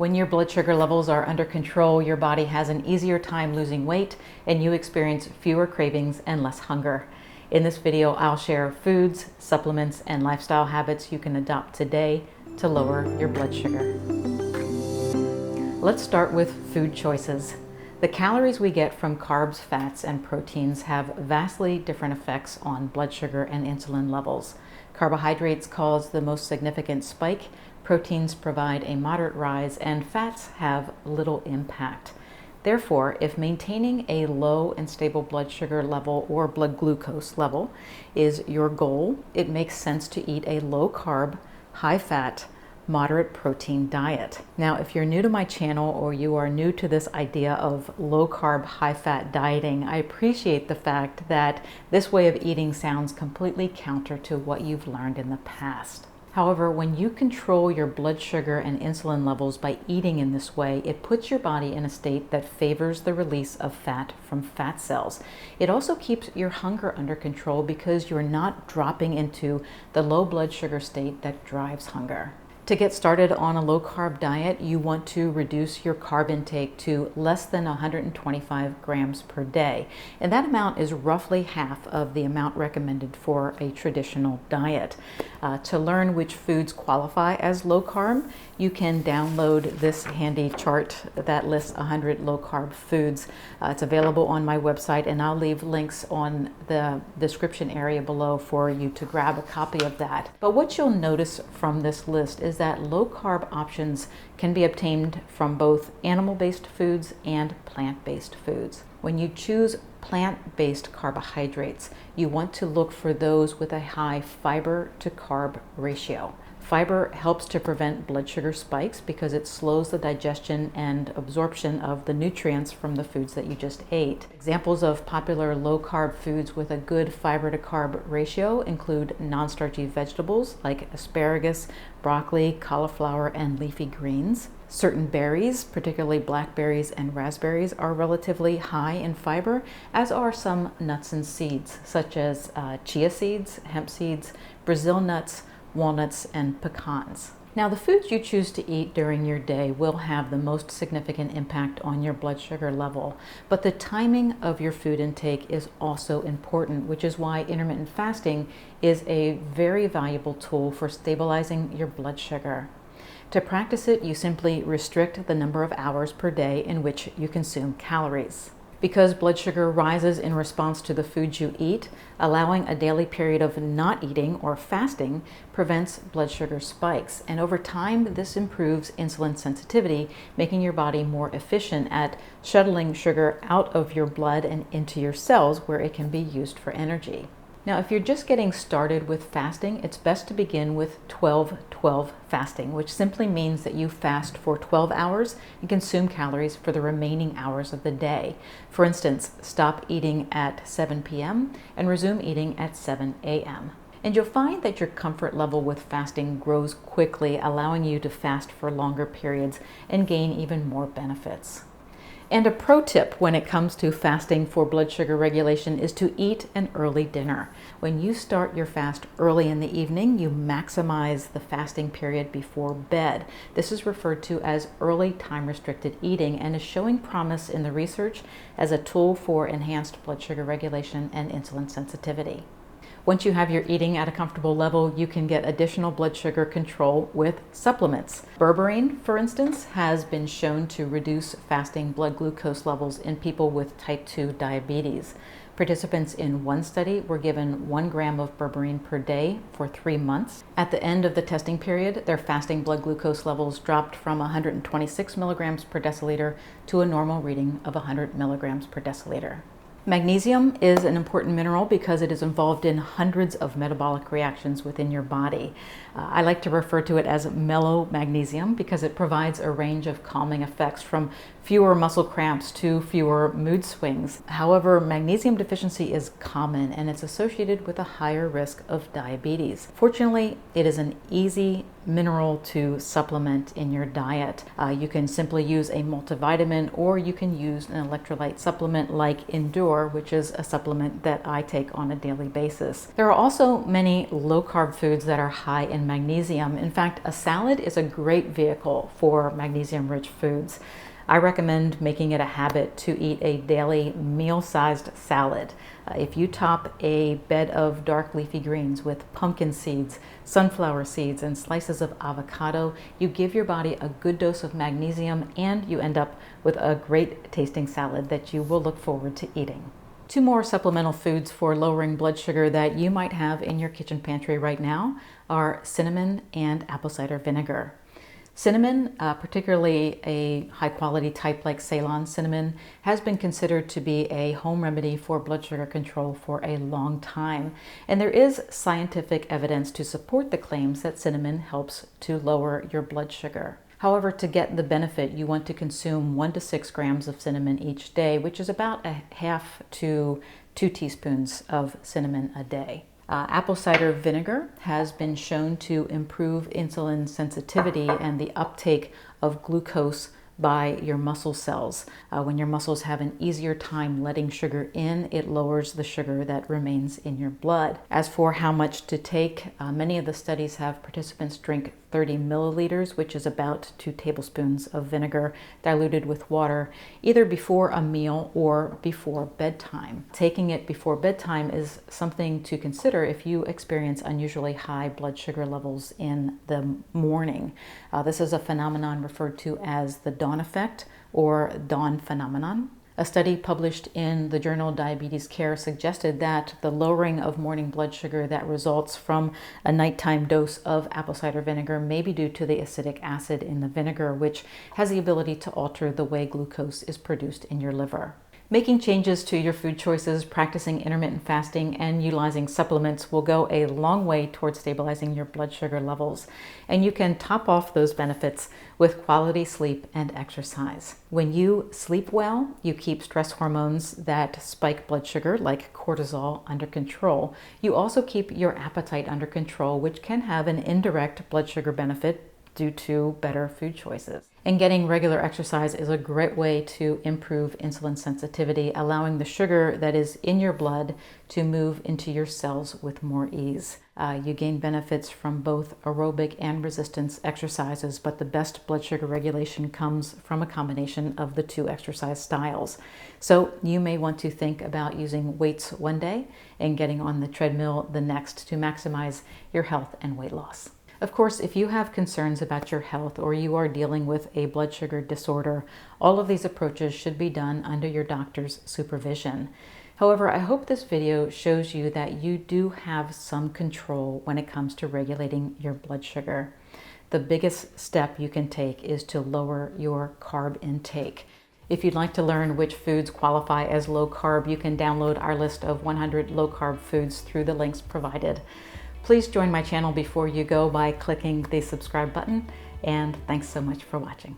When your blood sugar levels are under control, your body has an easier time losing weight and you experience fewer cravings and less hunger. In this video, I'll share foods, supplements, and lifestyle habits you can adopt today to lower your blood sugar. Let's start with food choices. The calories we get from carbs, fats, and proteins have vastly different effects on blood sugar and insulin levels. Carbohydrates cause the most significant spike, proteins provide a moderate rise, and fats have little impact. Therefore, if maintaining a low and stable blood sugar level or blood glucose level is your goal, it makes sense to eat a low carb, high fat, moderate protein diet. Now, if you're new to my channel or you are new to this idea of low carb, high fat dieting, I appreciate the fact that this way of eating sounds completely counter to what you've learned in the past. However, when you control your blood sugar and insulin levels by eating in this way, it puts your body in a state that favors the release of fat from fat cells. It also keeps your hunger under control because you're not dropping into the low blood sugar state that drives hunger. To get started on a low-carb diet, you want to reduce your carb intake to less than 125 grams per day. And that amount is roughly half of the amount recommended for a traditional diet. To learn which foods qualify as low-carb, you can download this handy chart that lists 100 low-carb foods. It's available on my website, and I'll leave links on the description area below for you to grab a copy of that. But what you'll notice from this list is that low-carb options can be obtained from both animal-based foods and plant-based foods. When you choose plant-based carbohydrates, you want to look for those with a high fiber to carb ratio. Fiber helps to prevent blood sugar spikes because it slows the digestion and absorption of the nutrients from the foods that you just ate. Examples of popular low-carb foods with a good fiber to carb ratio include non-starchy vegetables like asparagus, broccoli, cauliflower, and leafy greens. Certain berries, particularly blackberries and raspberries, are relatively high in fiber, as are some nuts and seeds, such as chia seeds, hemp seeds, Brazil nuts, walnuts, and pecans. Now, the foods you choose to eat during your day will have the most significant impact on your blood sugar level, but the timing of your food intake is also important, which is why intermittent fasting is a very valuable tool for stabilizing your blood sugar. To practice it, you simply restrict the number of hours per day in which you consume calories. Because blood sugar rises in response to the foods you eat, allowing a daily period of not eating or fasting prevents blood sugar spikes. And over time, this improves insulin sensitivity, making your body more efficient at shuttling sugar out of your blood and into your cells where it can be used for energy. Now, if you're just getting started with fasting, it's best to begin with 12-12 fasting, which simply means that you fast for 12 hours and consume calories for the remaining hours of the day. For instance, stop eating at 7 p.m. and resume eating at 7 a.m. And you'll find that your comfort level with fasting grows quickly, allowing you to fast for longer periods and gain even more benefits. And a pro tip when it comes to fasting for blood sugar regulation is to eat an early dinner. When you start your fast early in the evening, you maximize the fasting period before bed. This is referred to as early time-restricted eating and is showing promise in the research as a tool for enhanced blood sugar regulation and insulin sensitivity. Once you have your eating at a comfortable level, you can get additional blood sugar control with supplements. Berberine, for instance, has been shown to reduce fasting blood glucose levels in people with type 2 diabetes. Participants in one study were given 1 gram of berberine per day for 3 months. At the end of the testing period, their fasting blood glucose levels dropped from 126 milligrams per deciliter to a normal reading of 100 milligrams per deciliter. Magnesium is an important mineral because it is involved in hundreds of metabolic reactions within your body. I like to refer to it as mellow magnesium because it provides a range of calming effects from fewer muscle cramps to fewer mood swings. However, magnesium deficiency is common and it's associated with a higher risk of diabetes. Fortunately, it is an easy mineral to supplement in your diet. You can simply use a multivitamin, or you can use an electrolyte supplement like Endure, which is a supplement that I take on a daily basis. There are also many low-carb foods that are high in magnesium. In fact, a salad is a great vehicle for magnesium-rich foods. I recommend making it a habit to eat a daily meal-sized salad. If you top a bed of dark leafy greens with pumpkin seeds, sunflower seeds, and slices of avocado, you give your body a good dose of magnesium, and you end up with a great tasting salad that you will look forward to eating. 2 more supplemental foods for lowering blood sugar that you might have in your kitchen pantry right now are cinnamon and apple cider vinegar. Cinnamon, particularly a high-quality type like Ceylon cinnamon, has been considered to be a home remedy for blood sugar control for a long time. And there is scientific evidence to support the claims that cinnamon helps to lower your blood sugar. However, to get the benefit, you want to consume 1 to 6 grams of cinnamon each day, which is about a half to 2 teaspoons of cinnamon a day. Apple cider vinegar has been shown to improve insulin sensitivity and the uptake of glucose by your muscle cells. When your muscles have an easier time letting sugar in, it lowers the sugar that remains in your blood. As for how much to take, many of the studies have participants drink 30 milliliters, which is about 2 tablespoons of vinegar diluted with water, either before a meal or before bedtime. Taking it before bedtime is something to consider if you experience unusually high blood sugar levels in the morning. This is a phenomenon referred to as the dawn effect or dawn phenomenon. A study published in the journal Diabetes Care suggested that the lowering of morning blood sugar that results from a nighttime dose of apple cider vinegar may be due to the acidic acid in the vinegar, which has the ability to alter the way glucose is produced in your liver. Making changes to your food choices, practicing intermittent fasting, and utilizing supplements will go a long way towards stabilizing your blood sugar levels. And you can top off those benefits with quality sleep and exercise. When you sleep well, you keep stress hormones that spike blood sugar, like cortisol, under control. You also keep your appetite under control, which can have an indirect blood sugar benefit due to better food choices. And getting regular exercise is a great way to improve insulin sensitivity, allowing the sugar that is in your blood to move into your cells with more ease. You gain benefits from both aerobic and resistance exercises, but the best blood sugar regulation comes from a combination of the 2 exercise styles. So you may want to think about using weights one day and getting on the treadmill the next to maximize your health and weight loss. Of course, if you have concerns about your health or you are dealing with a blood sugar disorder, all of these approaches should be done under your doctor's supervision. However, I hope this video shows you that you do have some control when it comes to regulating your blood sugar. The biggest step you can take is to lower your carb intake. If you'd like to learn which foods qualify as low carb, you can download our list of 100 low carb foods through the links provided. Please join my channel before you go by clicking the subscribe button, and thanks so much for watching.